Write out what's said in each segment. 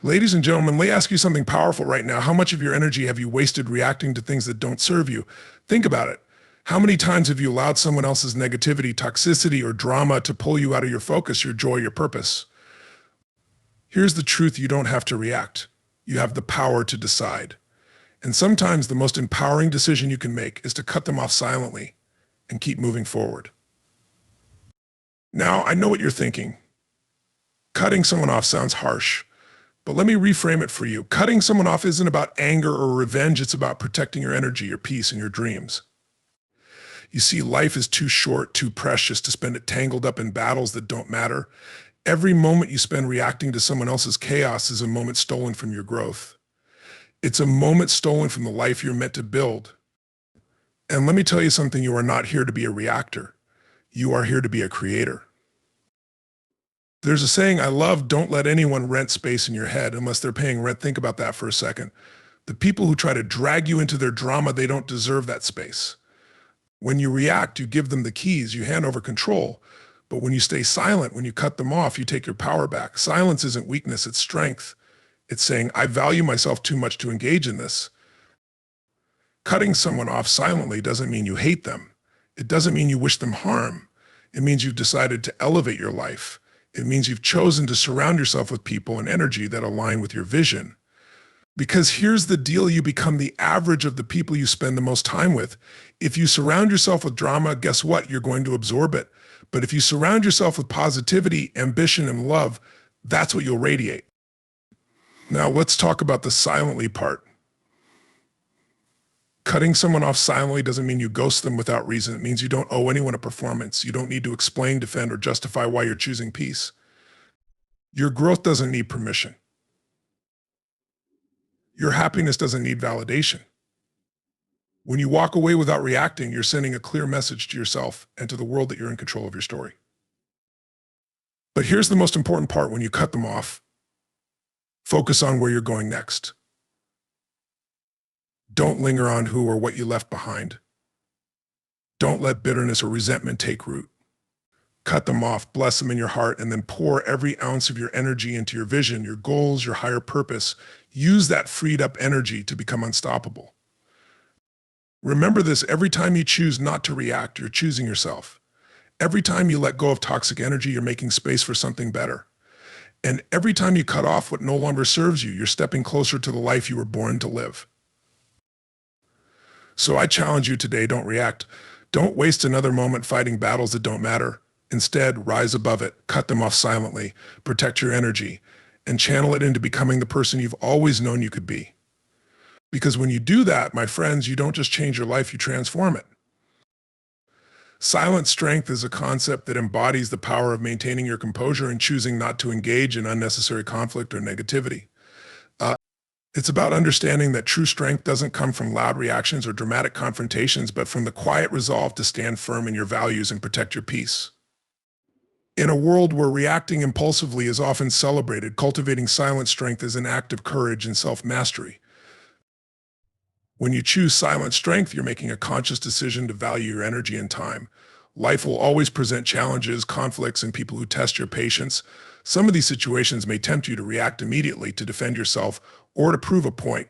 Ladies and gentlemen, let me ask you something powerful right now. How much of your energy have you wasted reacting to things that don't serve you? Think about it. How many times have you allowed someone else's negativity, toxicity, or drama to pull you out of your focus, your joy, your purpose? Here's the truth: you don't have to react. You have the power to decide. And sometimes the most empowering decision you can make is to cut them off silently and keep moving forward. Now, I know what you're thinking. Cutting someone off sounds harsh, but let me reframe it for you. Cutting someone off isn't about anger or revenge. It's about protecting your energy, your peace, and your dreams. You see, life is too short, too precious to spend it tangled up in battles that don't matter. Every moment you spend reacting to someone else's chaos is a moment stolen from your growth. It's a moment stolen from the life you're meant to build. And let me tell you something: you are not here to be a reactor. You are here to be a creator. There's a saying I love: don't let anyone rent space in your head unless they're paying rent. Think about that for a second. The people who try to drag you into their drama, they don't deserve that space. When you react, you give them the keys, you hand over control. But when you stay silent, when you cut them off, you take your power back. Silence isn't weakness, it's strength. It's saying, I value myself too much to engage in this. Cutting someone off silently doesn't mean you hate them. It doesn't mean you wish them harm. It means you've decided to elevate your life. It means you've chosen to surround yourself with people and energy that align with your vision. Because here's the deal: you become the average of the people you spend the most time with. If you surround yourself with drama, guess what? You're going to absorb it. But if you surround yourself with positivity, ambition, and love, that's what you'll radiate. Now let's talk about the silently part. Cutting someone off silently doesn't mean you ghost them without reason. It means you don't owe anyone a performance. You don't need to explain, defend, or justify why you're choosing peace. Your growth doesn't need permission. Your happiness doesn't need validation. When you walk away without reacting, you're sending a clear message to yourself and to the world that you're in control of your story. But here's the most important part: when you cut them off, focus on where you're going next. Don't linger on who or what you left behind. Don't let bitterness or resentment take root. Cut them off, bless them in your heart, and then pour every ounce of your energy into your vision, your goals, your higher purpose. Use that freed up energy to become unstoppable. Remember this: every time you choose not to react, you're choosing yourself. Every time you let go of toxic energy, you're making space for something better. And every time you cut off what no longer serves you, you're stepping closer to the life you were born to live. So I challenge you today: don't react. Don't waste another moment fighting battles that don't matter. Instead, rise above it, cut them off silently, protect your energy, and channel it into becoming the person you've always known you could be. Because when you do that, my friends, you don't just change your life, you transform it. Silent strength is a concept that embodies the power of maintaining your composure and choosing not to engage in unnecessary conflict or negativity. It's about understanding that true strength doesn't come from loud reactions or dramatic confrontations, but from the quiet resolve to stand firm in your values and protect your peace. In a world where reacting impulsively is often celebrated, cultivating silent strength is an act of courage and self-mastery. When you choose silent strength, you're making a conscious decision to value your energy and time. Life will always present challenges, conflicts, and people who test your patience. Some of these situations may tempt you to react immediately to defend yourself or to prove a point.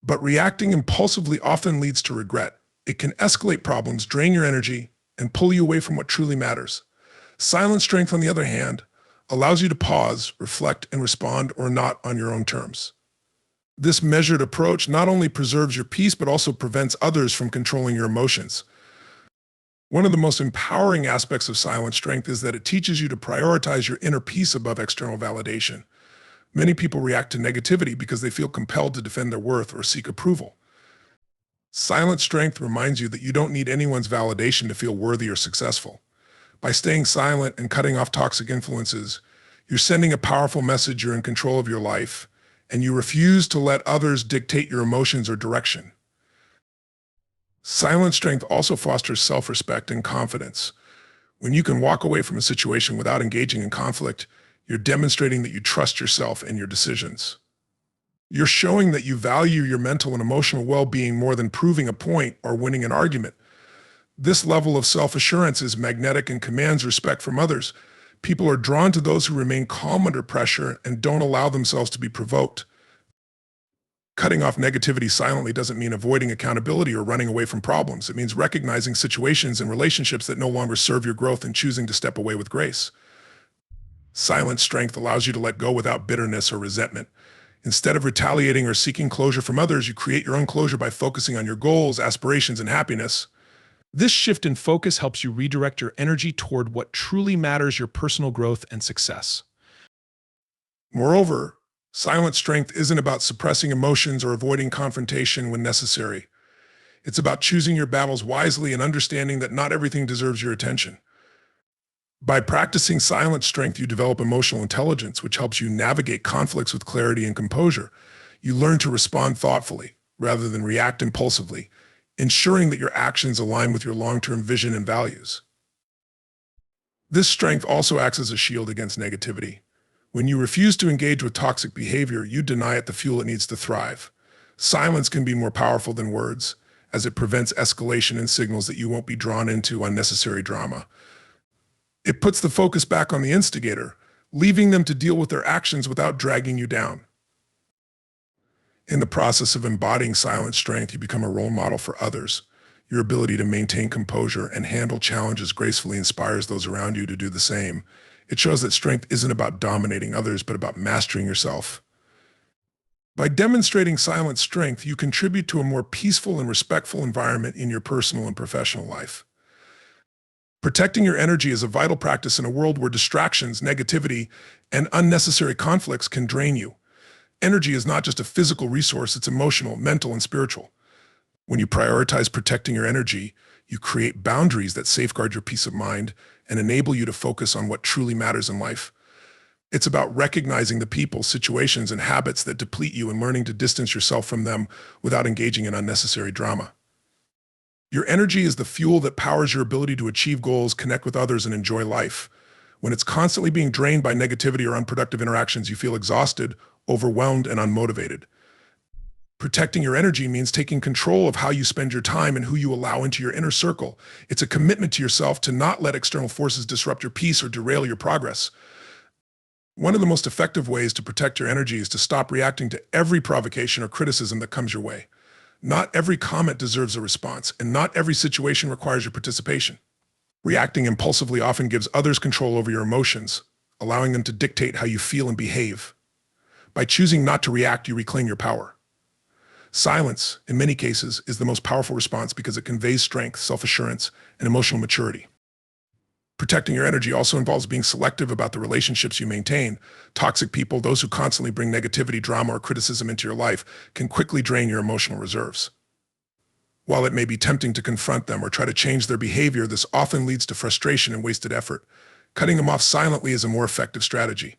But reacting impulsively often leads to regret. It can escalate problems, drain your energy, and pull you away from what truly matters. Silent strength, on the other hand, allows you to pause, reflect, and respond, or not, on your own terms. This measured approach not only preserves your peace, but also prevents others from controlling your emotions. One of the most empowering aspects of silent strength is that it teaches you to prioritize your inner peace above external validation. Many people react to negativity because they feel compelled to defend their worth or seek approval. Silent strength reminds you that you don't need anyone's validation to feel worthy or successful. By staying silent and cutting off toxic influences, you're sending a powerful message: you're in control of your life, and you refuse to let others dictate your emotions or direction. Silent strength also fosters self-respect and confidence. When you can walk away from a situation without engaging in conflict, you're demonstrating that you trust yourself and your decisions. You're showing that you value your mental and emotional well-being more than proving a point or winning an argument. This level of self-assurance is magnetic and commands respect from others, People are drawn to those who remain calm under pressure and don't allow themselves to be provoked. Cutting off negativity silently doesn't mean avoiding accountability or running away from problems. It means recognizing situations and relationships that no longer serve your growth and choosing to step away with grace. Silent strength allows you to let go without bitterness or resentment. Instead of retaliating or seeking closure from others, you create your own closure by focusing on your goals, aspirations, and happiness. This shift in focus helps you redirect your energy toward what truly matters, your personal growth and success. Moreover, silent strength isn't about suppressing emotions or avoiding confrontation when necessary. It's about choosing your battles wisely and understanding that not everything deserves your attention. By practicing silent strength, you develop emotional intelligence, which helps you navigate conflicts with clarity and composure. You learn to respond thoughtfully rather than react impulsively, ensuring that your actions align with your long-term vision and values. This strength also acts as a shield against negativity. When you refuse to engage with toxic behavior, you deny it the fuel it needs to thrive. Silence can be more powerful than words, as it prevents escalation and signals that you won't be drawn into unnecessary drama. It puts the focus back on the instigator, leaving them to deal with their actions without dragging you down. In the process of embodying silent strength, you become a role model for others. Your ability to maintain composure and handle challenges gracefully inspires those around you to do the same. It shows that strength isn't about dominating others, but about mastering yourself. By demonstrating silent strength, you contribute to a more peaceful and respectful environment in your personal and professional life. Protecting your energy is a vital practice in a world where distractions, negativity, and unnecessary conflicts can drain you. Energy is not just a physical resource, it's emotional, mental, and spiritual. When you prioritize protecting your energy, you create boundaries that safeguard your peace of mind and enable you to focus on what truly matters in life. It's about recognizing the people, situations, and habits that deplete you and learning to distance yourself from them without engaging in unnecessary drama. Your energy is the fuel that powers your ability to achieve goals, connect with others, and enjoy life. When it's constantly being drained by negativity or unproductive interactions, you feel exhausted, overwhelmed, and unmotivated. Protecting your energy means taking control of how you spend your time and who you allow into your inner circle. It's a commitment to yourself to not let external forces disrupt your peace or derail your progress. One of the most effective ways to protect your energy is to stop reacting to every provocation or criticism that comes your way. Not every comment deserves a response, and not every situation requires your participation. Reacting impulsively often gives others control over your emotions, allowing them to dictate how you feel and behave. By choosing not to react, you reclaim your power. Silence, in many cases, is the most powerful response because it conveys strength, self-assurance, and emotional maturity. Protecting your energy also involves being selective about the relationships you maintain. Toxic people, those who constantly bring negativity, drama, or criticism into your life, can quickly drain your emotional reserves. While it may be tempting to confront them or try to change their behavior, this often leads to frustration and wasted effort. Cutting them off silently is a more effective strategy.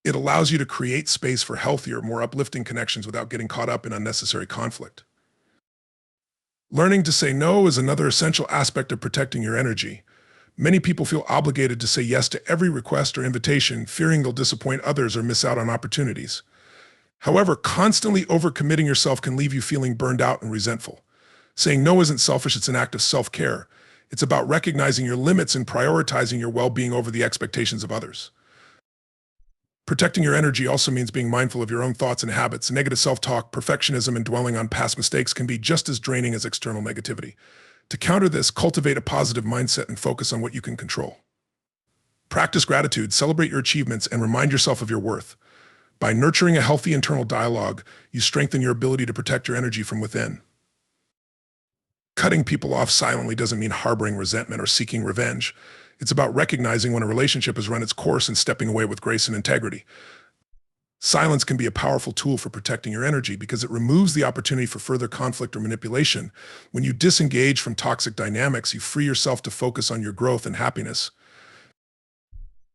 It allows you to create space for healthier, more uplifting connections without getting caught up in unnecessary conflict. Learning to say no is another essential aspect of protecting your energy. Many people feel obligated to say yes to every request or invitation, fearing they'll disappoint others or miss out on opportunities. However, constantly overcommitting yourself can leave you feeling burned out and resentful. Saying no isn't selfish, it's an act of self-care. It's about recognizing your limits and prioritizing your well-being over the expectations of others. Protecting your energy also means being mindful of your own thoughts and habits. Negative self-talk, perfectionism, and dwelling on past mistakes can be just as draining as external negativity. To counter this, cultivate a positive mindset and focus on what you can control. Practice gratitude, celebrate your achievements, and remind yourself of your worth. By nurturing a healthy internal dialogue, you strengthen your ability to protect your energy from within. Cutting people off silently doesn't mean harboring resentment or seeking revenge. It's about recognizing when a relationship has run its course and stepping away with grace and integrity. Silence can be a powerful tool for protecting your energy because it removes the opportunity for further conflict or manipulation. When you disengage from toxic dynamics, you free yourself to focus on your growth and happiness.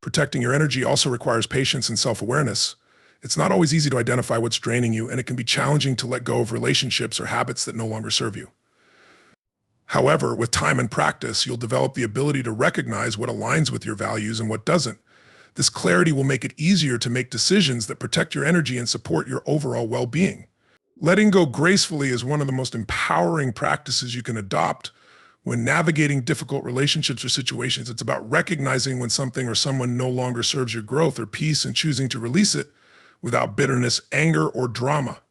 Protecting your energy also requires patience and self-awareness. It's not always easy to identify what's draining you, and it can be challenging to let go of relationships or habits that no longer serve you. However, with time and practice, you'll develop the ability to recognize what aligns with your values and what doesn't. This clarity will make it easier to make decisions that protect your energy and support your overall well-being. Letting go gracefully is one of the most empowering practices you can adopt. When navigating difficult relationships or situations, it's about recognizing when something or someone no longer serves your growth or peace and choosing to release it without bitterness, anger, or drama.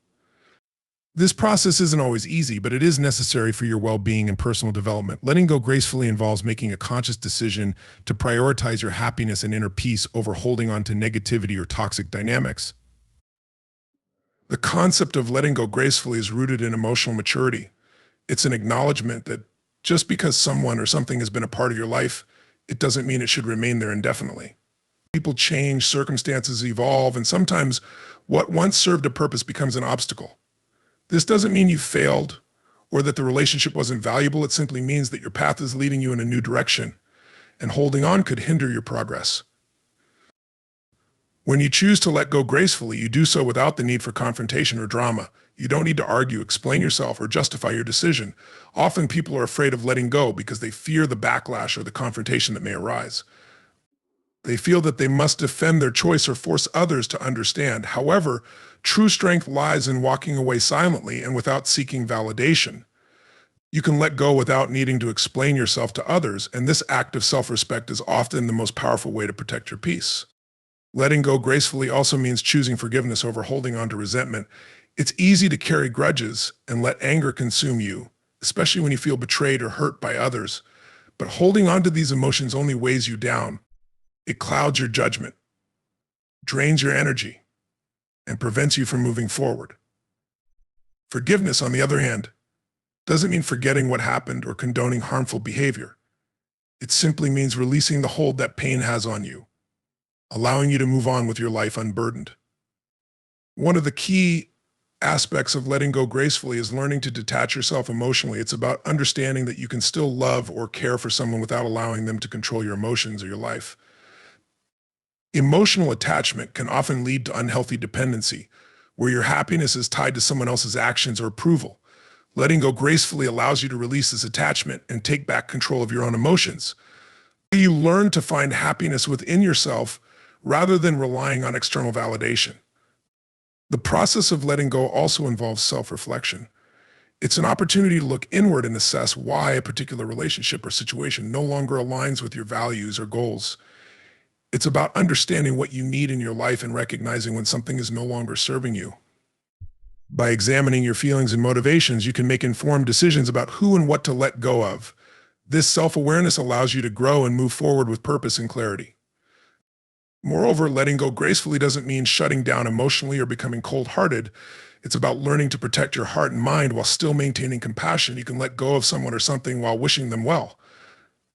This process isn't always easy, but it is necessary for your well-being and personal development. Letting go gracefully involves making a conscious decision to prioritize your happiness and inner peace over holding on to negativity or toxic dynamics. The concept of letting go gracefully is rooted in emotional maturity. It's an acknowledgement that just because someone or something has been a part of your life, it doesn't mean it should remain there indefinitely. People change, circumstances evolve, and sometimes what once served a purpose becomes an obstacle. This doesn't mean you failed or that the relationship wasn't valuable. It simply means that your path is leading you in a new direction, and holding on could hinder your progress. When you choose to let go gracefully, you do so without the need for confrontation or drama. You don't need to argue, explain yourself, or justify your decision. Often people are afraid of letting go because they fear the backlash or the confrontation that may arise. They feel that they must defend their choice or force others to understand. However, true strength lies in walking away silently and without seeking validation. You can let go without needing to explain yourself to others, and this act of self-respect is often the most powerful way to protect your peace. Letting go gracefully also means choosing forgiveness over holding on to resentment. It's easy to carry grudges and let anger consume you, especially when you feel betrayed or hurt by others. But holding on to these emotions only weighs you down. It clouds your judgment, drains your energy, and prevents you from moving forward. Forgiveness, on the other hand, doesn't mean forgetting what happened or condoning harmful behavior. It simply means releasing the hold that pain has on you, allowing you to move on with your life unburdened. One of the key aspects of letting go gracefully is learning to detach yourself emotionally. It's about understanding that you can still love or care for someone without allowing them to control your emotions or your life. Emotional attachment can often lead to unhealthy dependency, where your happiness is tied to someone else's actions or approval. Letting go gracefully allows you to release this attachment and take back control of your own emotions. You learn to find happiness within yourself rather than relying on external validation. The process of letting go also involves self-reflection. It's an opportunity to look inward and assess why a particular relationship or situation no longer aligns with your values or goals. It's about understanding what you need in your life and recognizing when something is no longer serving you. By examining your feelings and motivations, you can make informed decisions about who and what to let go of. This self-awareness allows you to grow and move forward with purpose and clarity. Moreover, letting go gracefully doesn't mean shutting down emotionally or becoming cold-hearted. It's about learning to protect your heart and mind while still maintaining compassion. You can let go of someone or something while wishing them well.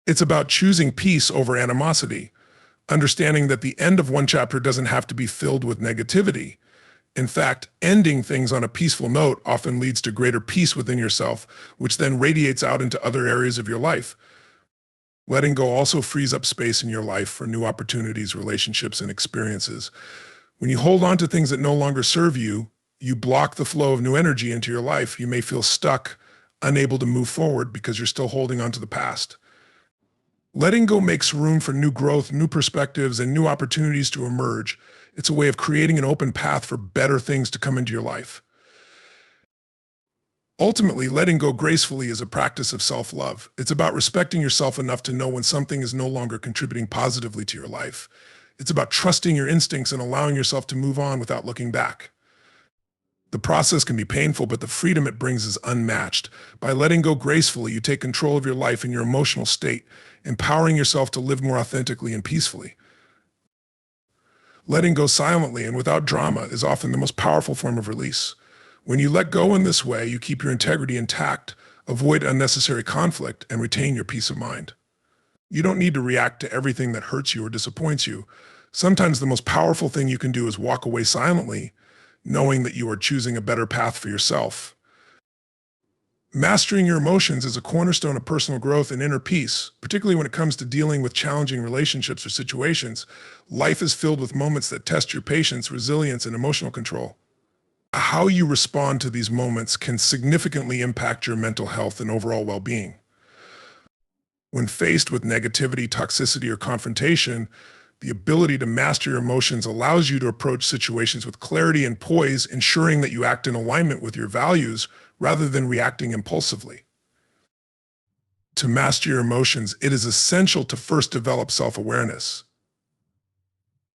It's about choosing peace over animosity, understanding that the end of one chapter doesn't have to be filled with negativity. In fact, ending things on a peaceful note often leads to greater peace within yourself, which then radiates out into other areas of your life. Letting go also frees up space in your life for new opportunities, relationships, and experiences. When you hold on to things that no longer serve you, you block the flow of new energy into your life. You may feel stuck, unable to move forward because you're still holding on to the past. Letting go makes room for new growth, new perspectives, and new opportunities to emerge. It's a way of creating an open path for better things to come into your life. Ultimately, letting go gracefully is a practice of self-love. It's about respecting yourself enough to know when something is no longer contributing positively to your life. It's about trusting your instincts and allowing yourself to move on without looking back. The process can be painful, but the freedom it brings is unmatched. By letting go gracefully, you take control of your life and your emotional state, empowering yourself to live more authentically and peacefully. Letting go silently and without drama is often the most powerful form of release. When you let go in this way, you keep your integrity intact, avoid unnecessary conflict, and retain your peace of mind. You don't need to react to everything that hurts you or disappoints you. Sometimes the most powerful thing you can do is walk away silently, knowing that you are choosing a better path for yourself. Mastering your emotions is a cornerstone of personal growth and inner peace, particularly when it comes to dealing with challenging relationships or situations. Life is filled with moments that test your patience, resilience, and emotional control. How you respond to these moments can significantly impact your mental health and overall well-being. When faced with negativity, toxicity, or confrontation, the ability to master your emotions allows you to approach situations with clarity and poise, ensuring that you act in alignment with your values rather than reacting impulsively. To master your emotions, it is essential to first develop self-awareness.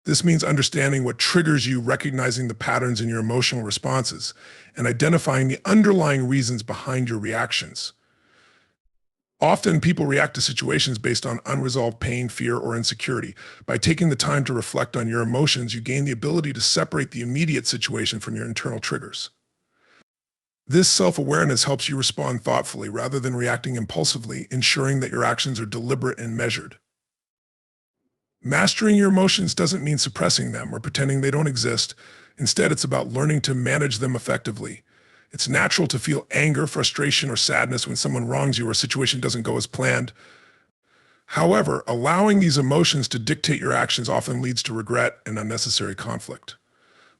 This means understanding what triggers you, recognizing the patterns in your emotional responses, and identifying the underlying reasons behind your reactions. Often people react to situations based on unresolved pain, fear, or insecurity. By taking the time to reflect on your emotions, you gain the ability to separate the immediate situation from your internal triggers. This self-awareness helps you respond thoughtfully rather than reacting impulsively, ensuring that your actions are deliberate and measured. Mastering your emotions doesn't mean suppressing them or pretending they don't exist. Instead, it's about learning to manage them effectively. It's natural to feel anger, frustration, or sadness when someone wrongs you or a situation doesn't go as planned. However, allowing these emotions to dictate your actions often leads to regret and unnecessary conflict.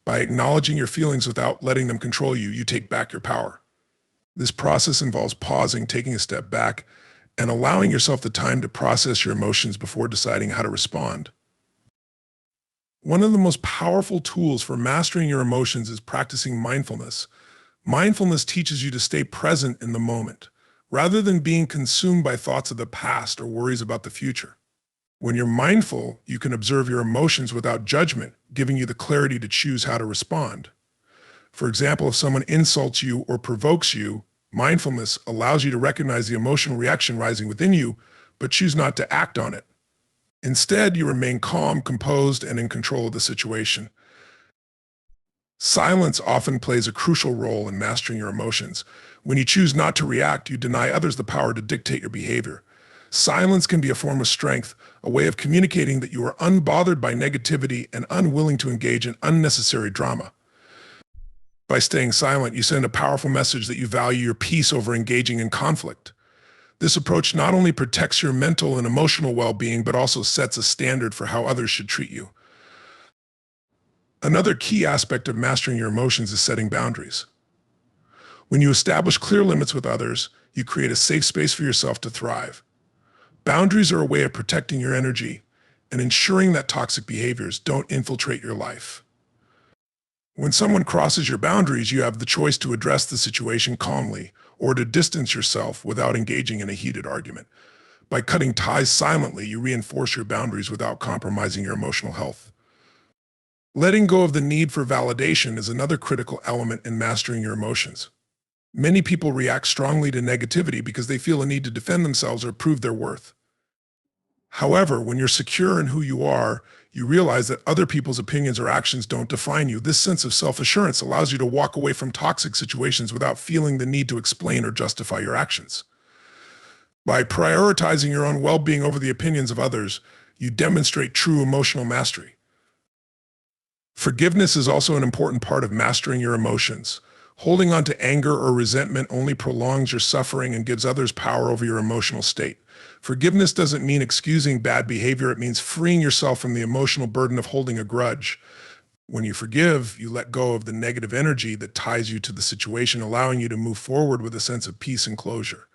By acknowledging your feelings without letting them control you, you take back your power. This process involves pausing, taking a step back, and allowing yourself the time to process your emotions before deciding how to respond. One of the most powerful tools for mastering your emotions is practicing mindfulness. Mindfulness teaches you to stay present in the moment, rather than being consumed by thoughts of the past or worries about the future. When you're mindful, you can observe your emotions without judgment, giving you the clarity to choose how to respond. For example, if someone insults you or provokes you, mindfulness allows you to recognize the emotional reaction rising within you, but choose not to act on it. Instead, you remain calm, composed, and in control of the situation. Silence often plays a crucial role in mastering your emotions. When you choose not to react, you deny others the power to dictate your behavior. Silence can be a form of strength, a way of communicating that you are unbothered by negativity and unwilling to engage in unnecessary drama. By staying silent, you send a powerful message that you value your peace over engaging in conflict. This approach not only protects your mental and emotional well-being, but also sets a standard for how others should treat you. Another key aspect of mastering your emotions is setting boundaries. When you establish clear limits with others, you create a safe space for yourself to thrive. Boundaries are a way of protecting your energy and ensuring that toxic behaviors don't infiltrate your life. When someone crosses your boundaries, you have the choice to address the situation calmly or to distance yourself without engaging in a heated argument. By cutting ties silently, you reinforce your boundaries without compromising your emotional health. Letting go of the need for validation is another critical element in mastering your emotions. Many people react strongly to negativity because they feel a need to defend themselves or prove their worth. However, when you're secure in who you are, you realize that other people's opinions or actions don't define you. This sense of self-assurance allows you to walk away from toxic situations without feeling the need to explain or justify your actions. By prioritizing your own well-being over the opinions of others, you demonstrate true emotional mastery. Forgiveness is also an important part of mastering your emotions. Holding on to anger or resentment only prolongs your suffering and gives others power over your emotional state. Forgiveness doesn't mean excusing bad behavior, it means freeing yourself from the emotional burden of holding a grudge. When you forgive, you let go of the negative energy that ties you to the situation, allowing you to move forward with a sense of peace and closure.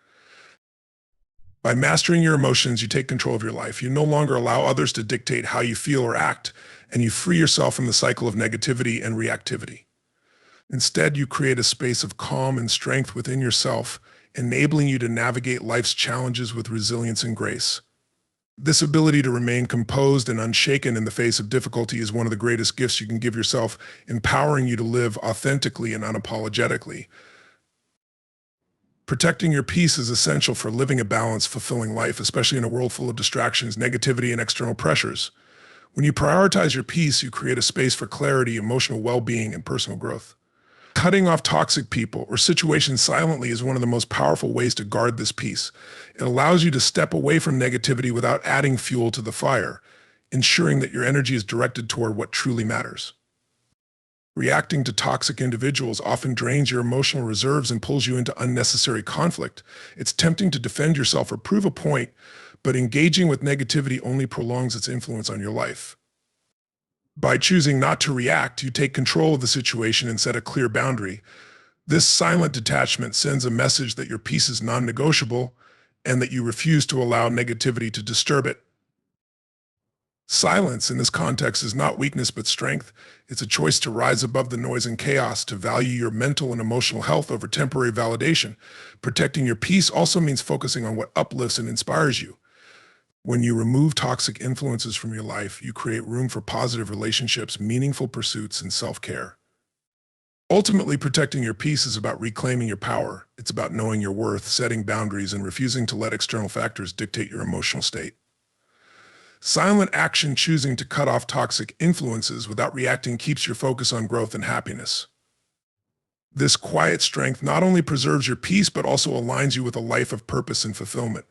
By mastering your emotions, you take control of your life. You no longer allow others to dictate how you feel or act, and you free yourself from the cycle of negativity and reactivity. Instead, you create a space of calm and strength within yourself, enabling you to navigate life's challenges with resilience and grace. This ability to remain composed and unshaken in the face of difficulty is one of the greatest gifts you can give yourself, empowering you to live authentically and unapologetically. Protecting your peace is essential for living a balanced, fulfilling life, especially in a world full of distractions, negativity, and external pressures. When you prioritize your peace, you create a space for clarity, emotional well-being, and personal growth. Cutting off toxic people or situations silently is one of the most powerful ways to guard this peace. It allows you to step away from negativity without adding fuel to the fire, ensuring that your energy is directed toward what truly matters. Reacting to toxic individuals often drains your emotional reserves and pulls you into unnecessary conflict. It's tempting to defend yourself or prove a point, but engaging with negativity only prolongs its influence on your life. By choosing not to react, you take control of the situation and set a clear boundary. This silent detachment sends a message that your peace is non-negotiable and that you refuse to allow negativity to disturb it. Silence in this context is not weakness but strength. It's a choice to rise above the noise and chaos, to value your mental and emotional health over temporary validation. Protecting your peace also means focusing on what uplifts and inspires you. When you remove toxic influences from your life, you create room for positive relationships, meaningful pursuits, and self-care. Ultimately, protecting your peace is about reclaiming your power. It's about knowing your worth, setting boundaries, and refusing to let external factors dictate your emotional state. Silent action, choosing to cut off toxic influences without reacting, keeps your focus on growth and happiness. This quiet strength not only preserves your peace, but also aligns you with a life of purpose and fulfillment.